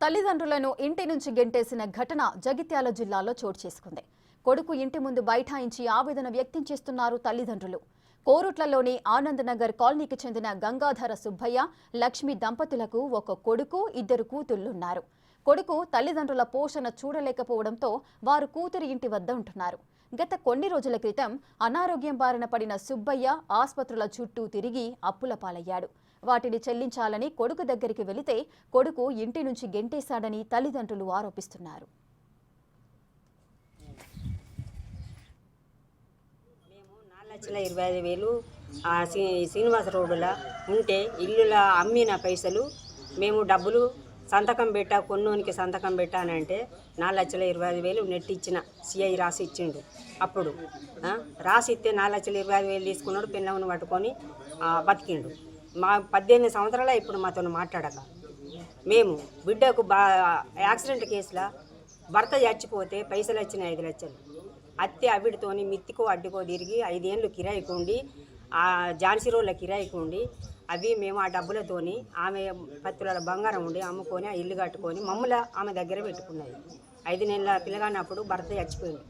తల్లిదండ్రులను ఇంటి నుంచి గెంటేసిన ఘటన జగిత్యాల జిల్లాలో చోటు చేసుకుంది. కొడుకు ఇంటి ముందు బైఠాయించి ఆవేదన వ్యక్తం చేస్తున్నారు తల్లిదండ్రులు. కోరుట్లలోని ఆనందనగర్ కాలనీకి చెందిన గంగాధర సుబ్బయ్య, లక్ష్మి దంపతులకు ఒక కొడుకు, ఇద్దరు కూతుళ్లున్నారు. కొడుకు తల్లిదండ్రుల పోషణ చూడలేకపోవడంతో వారు కూతురి ఇంటి వద్ద ఉంటున్నారు. గత కొన్ని రోజుల క్రితం అనారోగ్యం బారిన పడిన సుబ్బయ్య ఆసుపత్రుల చుట్టూ తిరిగి అప్పుల పాలయ్యాడు. వాటిని చెల్లించాలని కొడుకు దగ్గరికి వెళితే కొడుకు ఇంటి నుంచి గెంటేశాడని తల్లిదండ్రులు ఆరోపిస్తున్నారు. మేము 4,25,000 శ్రీనివాస రోడ్డులా ఉంటే ఇల్లుల అమ్మిన పైసలు మేము డబ్బులు సంతకం పెట్టా, కొన్నోనికి సంతకం పెట్టానంటే 4,25,000 నెట్ ఇచ్చిన సిఐ రాసి ఇచ్చిండు. అప్పుడు రాసి ఇస్తే 4,25,000 తీసుకున్నాడు. పిల్లలను పట్టుకొని బతికిండు. మా 18 సంవత్సరాల ఇప్పుడు మాతో మాట్లాడక మేము బిడ్డకు యాక్సిడెంట్ కేసులో భర్త చచ్చిపోతే పైసలు వచ్చినాయి 5 లక్షలు. అత్తే అవిడితోని మిత్తికో అడ్డుకో తిరిగి 5 ఏళ్ళు కిరాయికుండి, ఆ ఝాన్సీ రోడ్ల కిరాయికుండి అవి మేము ఆ డబ్బులతోని ఆమె 10 తులాల బంగారం ఉండి అమ్ముకొని ఆ ఇల్లు కట్టుకొని మమ్మల్ని ఆమె దగ్గర పెట్టుకున్నది. 5 నెలల పిల్లగానప్పుడు భర్త చచ్చిపోయింది.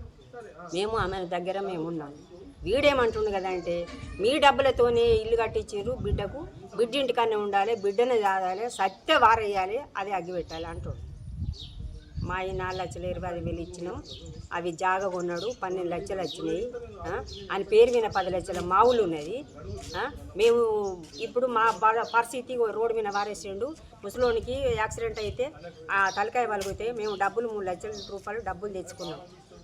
మేము ఆమె దగ్గర మేము ఉన్నాము. వీడేమంటుండు కదా అంటే, మీ డబ్బులతోనే ఇల్లు కట్టించారు, బిడ్డకు బిడ్డ ఇంటికన్నా ఉండాలి, బిడ్డనే చాదాలి, సత్య వారేయాలి, అది అగ్గిపెట్టాలి అంటుండు. మా ఈ 4,25,000 ఇచ్చినాం. అవి జాగా కొన్నాడు, 12 లక్షలు వచ్చినాయి. అని పేరు మీద 10 లక్షల మావులు ఉన్నది. మేము ఇప్పుడు మా పరిస్థితి రోడ్డు మీద వారేసిండు. ముసలోనికి యాక్సిడెంట్ అయితే ఆ తలకాయ వలిగితే మేము డబ్బులు 3 లక్షల రూపాయలు డబ్బులు తెచ్చుకున్నాం.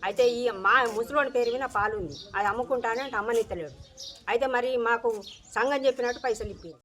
అయితే ఈ మా ముసలోని పేరు మీద పాలు ఉంది, అది అమ్ముకుంటానే అంటే అమ్మనిత్తలేడు. అయితే మరి మాకు సంఘం చెప్పినట్టు పైసలు ఇప్పింది.